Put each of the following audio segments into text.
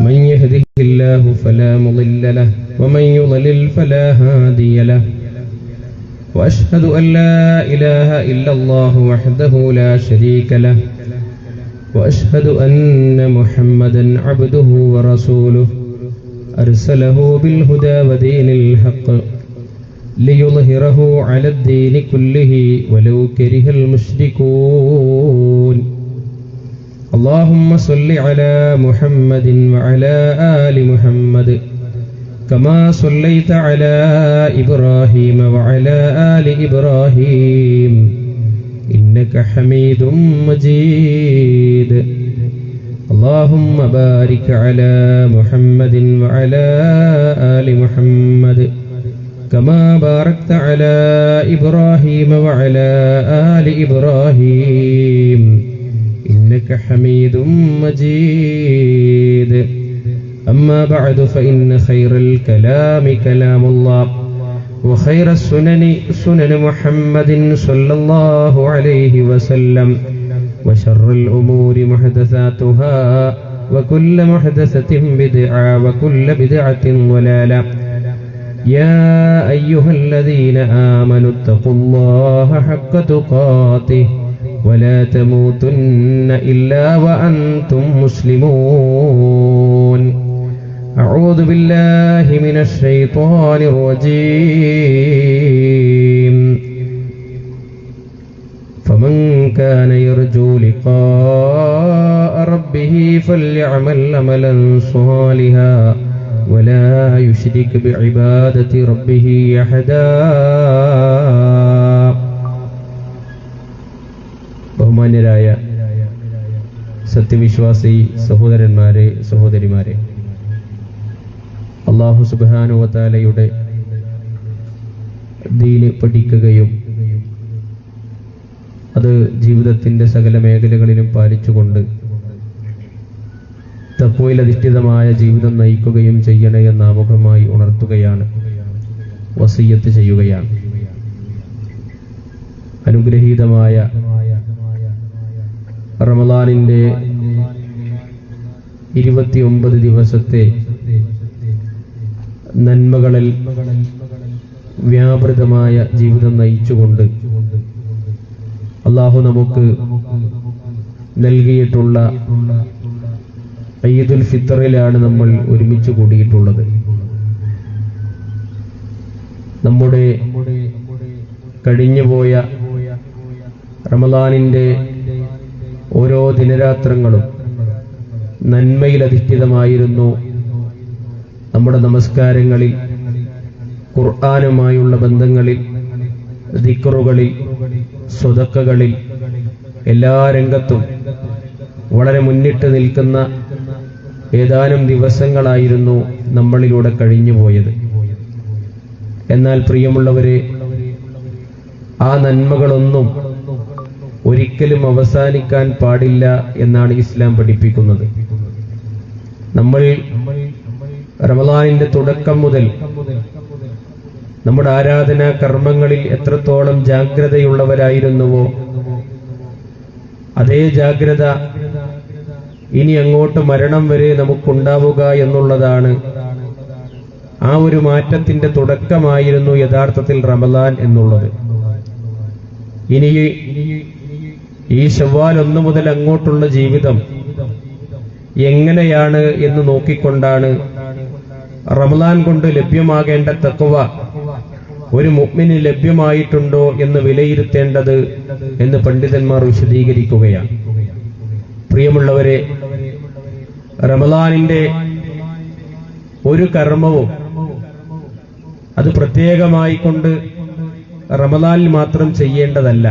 من يهده الله فلا مضل له ومن يضلل فلا هادي له وأشهد أن لا إله إلا الله وحده لا شريك له وأشهد أن محمدا عبده ورسوله أرسله بالهدى ودين الحق ليظهره على الدين كله ولو كره المشركون اللهم صل على محمد وعلى آل محمد كما صليت على إبراهيم وعلى آل إبراهيم إنك حميد مجيد اللهم بارك على محمد وعلى آل محمد كما باركت على إبراهيم وعلى آل إبراهيم إنك حميد مجيد أما بعد فإن خير الكلام كلام الله وخير السنن سنن محمد صلى الله عليه وسلم وشر الأمور محدثاتها وكل محدثة بدعة وكل بدعة ضلالة يا أيها الذين آمنوا اتقوا الله حق تقاته ولا تموتن إلا وأنتم مسلمون أعوذ بالله من الشيطان الرجيم فمن كان يرجو لقاء ربه فليعمل عملا صالحا ولا يشرك بعبادة ربه أحدا. ബഹുമാന്യരായ സത്യവിശ്വാസി സഹോദരന്മാരെ സഹോദരിമാരെ, അല്ലാഹു സുബ്ഹാനഹു വ തആലയുടെ ദീന് പഠിക്കുകയും അത് ജീവിതത്തിന്റെ സകല മേഖലകളിലും പാലിച്ചുകൊണ്ട് തഖ്വയിൽ അധിഷ്ഠിതമായ ജീവിതം നയിക്കുകയും ചെയ്യണേ എന്ന് ആമുഖമായി ഉണർത്തുകയാണ്, വസിയ്യത്ത് ചെയ്യുകയാണ്. അനുഗ്രഹീതമായ റമളാനിന്റെ 29 ദിവസത്തെ നന്മകളിൽ വ്യാപൃതമായ ജീവിതം നയിച്ചുകൊണ്ട് അല്ലാഹു നമുക്ക് നൽകിയിട്ടുള്ള ഈദുൽ ഫിത്തറിലാണ് നമ്മൾ ഒരുമിച്ച് കൂടിയിട്ടുള്ളത്. നമ്മുടെ കഴിഞ്ഞുപോയ റമളാനിന്റെ ഓരോ ദിനരാത്രങ്ങളും നന്മയിൽ അധിഷ്ഠിതമായിരുന്നു. നമ്മുടെ നമസ്കാരങ്ങളിൽ, ഖുർആനുമായുള്ള ബന്ധങ്ങളിൽ, ദിക്റുകളിൽ, സ്വതക്കകളിൽ, എല്ലാ രംഗത്തും വളരെ മുന്നിട്ട് നിൽക്കുന്ന ഏതാനും ദിവസങ്ങളായിരുന്നു നമ്മളിലൂടെ കഴിഞ്ഞുപോയത്. എന്നാൽ പ്രിയമുള്ളവരെ, ആ നന്മകളൊന്നും ഒരിക്കലും അവസാനിക്കാൻ പാടില്ല എന്നാണ് ഇസ്ലാം പഠിപ്പിക്കുന്നത്. നമ്മൾ റമളാനിന്റെ തുടക്കം മുതൽ നമ്മുടെ ആരാധനാ കർമ്മങ്ങളിൽ എത്രത്തോളം ജാഗ്രതയുള്ളവരായിരുന്നുവോ അതേ ജാഗ്രത ഇനി അങ്ങോട്ട് മരണം വരെ നമുക്കുണ്ടാവുക എന്നുള്ളതാണ്. ആ ഒരു മാറ്റത്തിന്റെ തുടക്കമായിരുന്നു യഥാർത്ഥത്തിൽ റമളാൻ എന്നുള്ളത്. ഇനി ഈ ശവ്വാൽ 1 മുതൽ അങ്ങോട്ടുള്ള ജീവിതം എങ്ങനെയാണ് എന്ന് നോക്കിക്കൊണ്ടാണ് റമളാൻ കൊണ്ട് ലഭ്യമാകേണ്ട തഖ്വ ഒരു മുഅ്മിന് ലഭ്യമായിട്ടുണ്ടോ എന്ന് വിലയിരുത്തേണ്ടത് എന്ന് പണ്ഡിതന്മാർ വിശദീകരിക്കുകയാണ്. പ്രിയമുള്ളവരെ, റമളാനിന്റെ ഒരു കർമ്മവും അത് പ്രത്യേകമായി കൊണ്ട് റമളാനിൽ മാത്രം ചെയ്യേണ്ടതല്ല.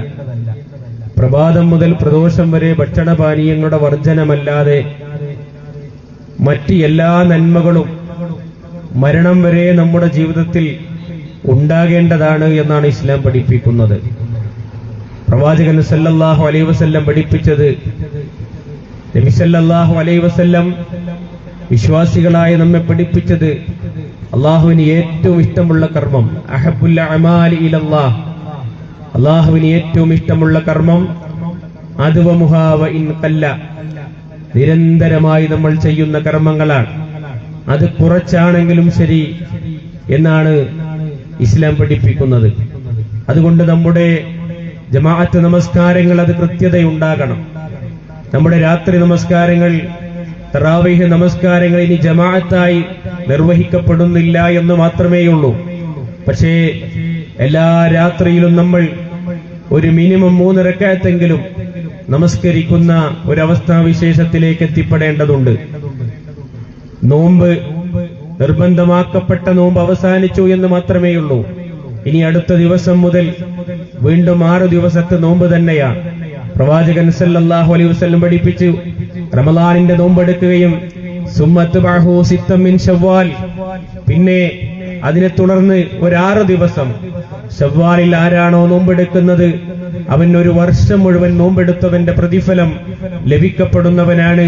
പ്രഭാതം മുതൽ പ്രദോഷം വരെ ഭക്ഷണപാനീയങ്ങളുടെ വർജനമല്ലാതെ മറ്റ് എല്ലാ നന്മകളും മരണം വരെ നമ്മുടെ ജീവിതത്തിൽ ഉണ്ടാകേണ്ടതാണ് എന്നാണ് ഇസ്ലാം പഠിപ്പിക്കുന്നത്. പ്രവാചകൻ സല്ലല്ലാഹു അലൈഹി വസല്ലം പഠിപ്പിച്ചത്, നബി സല്ലല്ലാഹു അലൈഹി വസല്ലം വിശ്വാസികളായ നമ്മെ പഠിപ്പിച്ചത്, അള്ളാഹുവിന് ഏറ്റവും ഇഷ്ടമുള്ള കർമ്മം, അഹബ്ബുൽ അഅമാലി ഇലല്ലാഹ്, അള്ളാഹുവിന് ഏറ്റവും ഇഷ്ടമുള്ള കർമ്മം അദ്വമുഹാ വ ഇൻ ഖല്ല, നിരന്തരമായി നമ്മൾ ചെയ്യുന്ന കർമ്മങ്ങളാണ്. അത് കുറച്ചാണെങ്കിലും ശരി എന്നാണ് ഇസ്ലാം പഠിപ്പിക്കുന്നത്. അതുകൊണ്ട് നമ്മുടെ ജമാഅത്ത് നമസ്കാരങ്ങൾ അത് കൃത്യതയുണ്ടാകണം. നമ്മുടെ രാത്രി നമസ്കാരങ്ങൾ, തറാവീഹ് നമസ്കാരങ്ങൾ ഇനി ജമാഅത്തായി നിർവഹിക്കപ്പെടുന്നില്ല എന്ന് മാത്രമേയുള്ളൂ. പക്ഷേ എല്ലാ രാത്രിയിലും നമ്മൾ ഒരു മിനിമം 3 റക്അത്തെങ്കിലും നമസ്കരിക്കുന്ന ഒരവസ്ഥാവിശേഷത്തിലേക്ക് എത്തിപ്പെടേണ്ടതുണ്ട്. നോമ്പ് നിർബന്ധമാക്കപ്പെട്ട നോമ്പ് അവസാനിച്ചു എന്ന് മാത്രമേയുള്ളൂ. ഇനി അടുത്ത ദിവസം മുതൽ വീണ്ടും 6 ദിവസത്തെ നോമ്പ് തന്നെയാണ്. പ്രവാചകൻ സല്ലല്ലാഹു അലൈഹി വസല്ലം പഠിപ്പിച്ചു, റമളാനിന്റെ നോമ്പെടുക്കുകയും സുമ്മത്ത് ബഅഹു സിത്തം മിൻ ശവ്വാൽ, പിന്നെ അതിനെ തുടർന്ന് ഒരു 6 ദിവസം ശവ്വാലിൽ ആരാണോ നോമ്പെടുക്കുന്നത് അവൻ ഒരു വർഷം മുഴുവൻ നോമ്പെടുത്തവന്റെ പ്രതിഫലം ലഭിക്കപ്പെടുന്നവനാണ്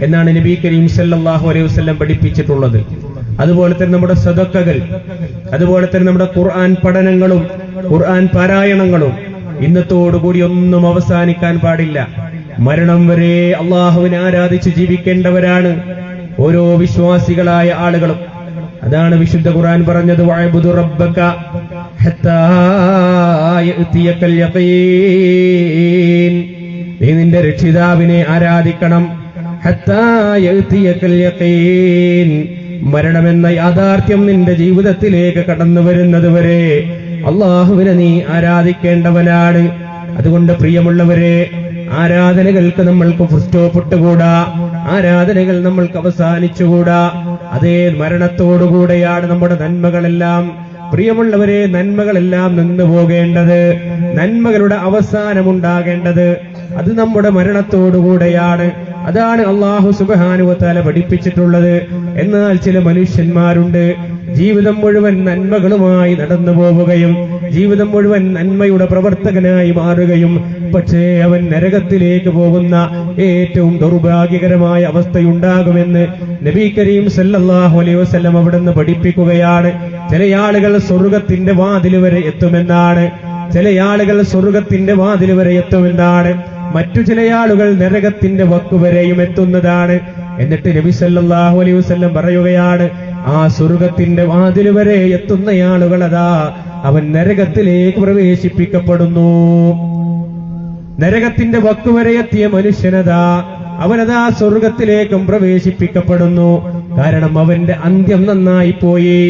എന്നാണ് നബി കരീം സല്ലല്ലാഹു അലൈഹി വസല്ലം പഠിപ്പിച്ചിട്ടുള്ളത്. അതുപോലെ തന്നെ നമ്മുടെ സദഖകൾ, അതുപോലെ തന്നെ നമ്മുടെ ഖുർആൻ പഠനങ്ങളും ഖുർആൻ പാരായണങ്ങളും ഇന്നത്തോടുകൂടി ഒന്നും അവസാനിക്കാൻ പാടില്ല. മരണം വരെ അള്ളാഹുവിനെ ആരാധിച്ച് ജീവിക്കേണ്ടവരാണ് ഓരോ വിശ്വാസികളായ ആളുകളും. അതാണ് വിശുദ്ധ ഖുർആൻ പറഞ്ഞത്, വഅബ്ദു റബ്ബക ഹത്താ യഅതിയകൽ യഖീൻ, നീ നിന്റെ രക്ഷിതാവിനെ ആരാധിക്കണം. ഹത്താ യഅതിയകൽ യഖീൻ, മരണമെന്ന യാഥാർത്ഥ്യം നിന്റെ ജീവിതത്തിലേക്ക് കടന്നു വരുന്നത് വരെ അള്ളാഹുവിനെ നീ ആരാധിക്കേണ്ടവനാണ്. അതുകൊണ്ട് പ്രിയമുള്ളവരെ, ആരാധനകൾക്ക് നമ്മൾക്ക് സ്റ്റോപ്പിട്ടുകൂടാ, ആരാധനകൾ നമ്മൾക്ക് അവസാനിച്ചുകൂടാ. അതേ മരണത്തോടുകൂടെയാണ് നമ്മുടെ നന്മകളെല്ലാം, പ്രിയമുള്ളവരെ, നന്മകളെല്ലാം നിന്നു പോകേണ്ടത്, നന്മകളുടെ അവസാനമുണ്ടാകേണ്ടത് അത് നമ്മുടെ മരണത്തോടുകൂടെയാണ്. അതാണ് അല്ലാഹു സുബ്ഹാനഹു വ തആല പഠിപ്പിച്ചിട്ടുള്ളത്. എന്നാൽ ചില മനുഷ്യന്മാരുണ്ട്, ജീവിതം മുഴുവൻ നന്മകളുമായി നടന്നു പോവുകയും ജീവിതം മുഴുവൻ നന്മയുടെ പ്രവർത്തകനായി മാറുകയും പക്ഷേ അവൻ നരകത്തിലേക്ക് പോകുന്ന ഏറ്റവും ദൗർഭാഗ്യകരമായ അവസ്ഥയുണ്ടാകുമെന്ന് നബി കരീം സല്ലല്ലാഹു അലൈഹി വസല്ലം അവിടുന്ന് പഠിപ്പിക്കുകയാണ്. ചില ആളുകൾ സ്വർഗത്തിന്റെ വാതിൽ വരെ എത്തുമെന്നാണ്, ചില ആളുകൾ സ്വർഗത്തിന്റെ വാതിൽ വരെ എത്തുമെന്നാണ്, മറ്റു ചില ആളുകൾ നരകത്തിന്റെ വക്കുവരെയും എത്തുന്നതാണ്. എന്നിട്ട് നബി സല്ലല്ലാഹു അലൈഹി വസല്ലം പറയുകയാണ്, ആ സ്വർഗത്തിന്റെ വാതിൽ വരെ എത്തുന്ന ആളുകൾ അതാ അവൻ നരകത്തിലേക്ക് പ്രവേശിപ്പിക്കപ്പെടുന്നു. നരകത്തിന്റെ വക്കുവരെ എത്തിയ മനുഷ്യനതാ അവനതാ സ്വർഗത്തിലേക്കും പ്രവേശിപ്പിക്കപ്പെടുന്നു. കാരണം അവന്റെ അന്ത്യം നന്നായി പോയി.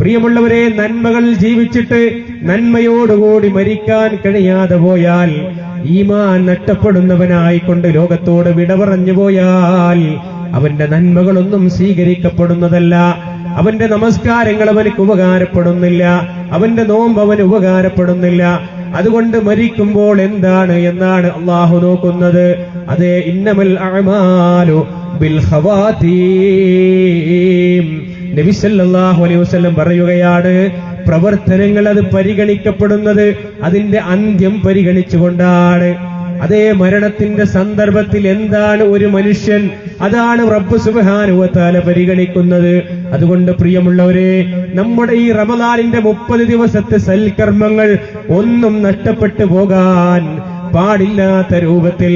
പ്രിയമുള്ളവരെ, നന്മകൾ ജീവിച്ചിട്ട് നന്മയോടുകൂടി മരിക്കാൻ കഴിയാതെ പോയാൽ, ഈമാൻ നഷ്ടപ്പെടുന്നവനായിക്കൊണ്ട് ലോകത്തോട് വിട പറഞ്ഞു പോയാൽ അവന്റെ നന്മകളൊന്നും സ്വീകരിക്കപ്പെടുന്നതല്ല. അവന്റെ നമസ്കാരങ്ങൾ അവനക്ക് ഉപകാരപ്പെടുന്നില്ല, അവന്റെ നോമ്പ് അവന് ഉപകാരപ്പെടുന്നില്ല. അതുകൊണ്ട് മരിക്കുമ്പോൾ എന്താണ് എന്നാണ് അള്ളാഹു നോക്കുന്നത്. അതേ, ഇന്നമൽ അഅ്മാലു ബിൽ ഖവാതീം. നബി സല്ലല്ലാഹു അലൈഹി വസല്ലം പറയുകയാണ്, പ്രവർത്തനങ്ങൾ അത് പരിഗണിക്കപ്പെടുന്നത് അതിന്റെ അന്ത്യം പരിഗണിച്ചുകൊണ്ടാണ്. അതേ മരണത്തിന്റെ സന്ദർഭത്തിൽ എന്താണ് ഒരു മനുഷ്യൻ, അതാണ് റബ്ബ് സുബ്ഹാനഹു വ തആല പരിഗണിക്കുന്നത്. അതുകൊണ്ട് പ്രിയമുള്ളവരെ, നമ്മുടെ ഈ റമളാനിന്റെ 30 ദിവസത്തെ സൽക്കർമ്മങ്ങൾ ഒന്നും നഷ്ടപ്പെട്ടു പോകാൻ പാടില്ലാത്ത രൂപത്തിൽ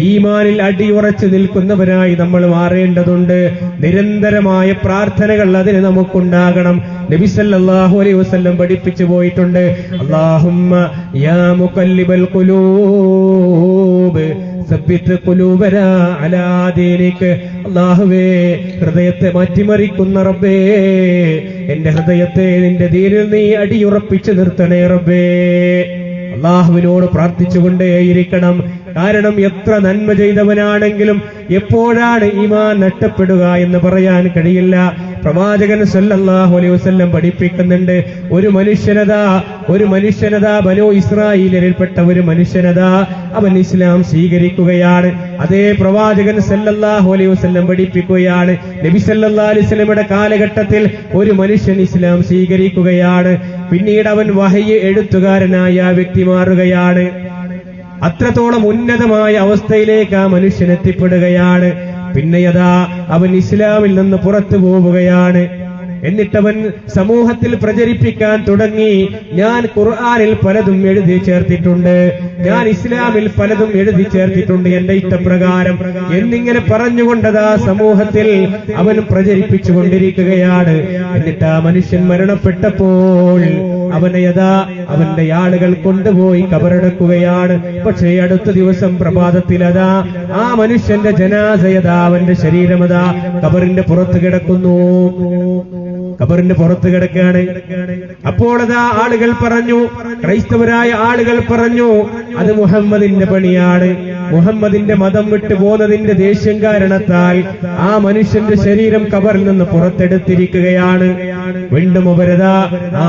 ഈമാനിൽ അടിയുറച്ചു നിൽക്കുന്നവരായി നമ്മൾ മാറേണ്ടതുണ്ട്. നിരന്തരമായ പ്രാർത്ഥനകൾ അതിന് നമുക്കുണ്ടാകണം. നബി സല്ലല്ലാഹു അലൈഹി വസല്ലം പഠിപ്പിച്ചു പോയിട്ടുണ്ട്, അല്ലാഹുമ്മ യാ മുഖല്ലിബൽ ഖുലൂബ് സബ്ബിത് ഖുലൂബനാ അലാ ദീനിക്. അല്ലാഹുവേ, ഹൃദയത്തെ മാറ്റിമറിക്കുന്ന റബ്ബേ, എന്റെ ഹൃദയത്തെ നിന്റെ ദീനിൽ നീ അടിയുറപ്പിച്ചു നിർത്തണേ റബ്ബേ. അള്ളാഹുവിനോട് പ്രാർത്ഥിച്ചുകൊണ്ടേയിരിക്കണം. കാരണം എത്ര നന്മ ചെയ്തവനാണെങ്കിലും എപ്പോഴാണ് ഈമാൻ നഷ്ടപ്പെടുക എന്ന് പറയാൻ കഴിയില്ല. പ്രവാചകൻ സല്ലല്ലാഹു അലൈഹി വസല്ലം പഠിപ്പിക്കുന്നുണ്ട്, ഒരു മനുഷ്യനതാ ബനൂ ഇസ്രായേലിൽപ്പെട്ട ഒരു മനുഷ്യനതാ അവൻ ഇസ്ലാം സ്വീകരിക്കുകയാണ്. അതേ പ്രവാചകൻ സല്ലല്ലാഹു അലൈഹി വസല്ലം പഠിപ്പിക്കുകയാണ്, നബി സല്ലല്ലാഹു അലൈഹി വസല്ലമയുടെ കാലഘട്ടത്തിൽ ഒരു മനുഷ്യൻ ഇസ്ലാം സ്വീകരിക്കുകയാണ്. പിന്നീട് അവൻ വഹയ് എഴുത്തുകാരനായ ആ വ്യക്തി മാറുകയാണ്. അത്രത്തോളം ഉന്നതമായ അവസ്ഥയിലേക്ക് ആ മനുഷ്യൻ എത്തിപ്പെടുകയാണ്. പിന്നെയതാ അവൻ ഇസ്ലാമിൽ നിന്ന് പുറത്തു പോവുകയാണ്. എന്നിട്ടവൻ സമൂഹത്തിൽ പ്രചരിപ്പിക്കാൻ തുടങ്ങി, ഞാൻ ഖുർആനിൽ പലതും എഴുതി ചേർത്തിട്ടുണ്ട്, ഞാൻ ഇസ്ലാമിൽ പലതും എഴുതി ചേർത്തിട്ടുണ്ട് എന്റെ ഇഷ്ടപ്രകാരം എന്നിങ്ങനെ പറഞ്ഞുകൊണ്ടതാ സമൂഹത്തിൽ അവൻ പ്രചരിപ്പിച്ചു കൊണ്ടിരിക്കുകയാണ്. എന്നിട്ട് ആ മനുഷ്യൻ മരണപ്പെട്ടപ്പോൾ അവന്റെ ആളുകൾ കൊണ്ടുപോയി കബറടക്കുകയാണ്. പക്ഷേ അടുത്ത ദിവസം പ്രഭാതത്തിൽ ആ മനുഷ്യന്റെ ജനാസയതാ, അവന്റെ ശരീരമതാ കബറിന്റെ പുറത്ത് കിടക്കുന്നു, കബറിന്റെ പുറത്ത് കിടക്കുകയാണ്. അപ്പോൾ ആളുകൾ പറഞ്ഞു, ക്രൈസ്തവരായ ആളുകൾ പറഞ്ഞു, അത് മുഹമ്മദിന്റെ പണിയാണ്, മുഹമ്മദിന്റെ മതം വിട്ടു പോന്നതിന്റെ ദേഷ്യം കാരണത്താൽ ആ മനുഷ്യന്റെ ശരീരം കബറിൽ നിന്ന് പുറത്തെടുത്തിരിക്കുകയാണ്. വീണ്ടും അവരതാ ആ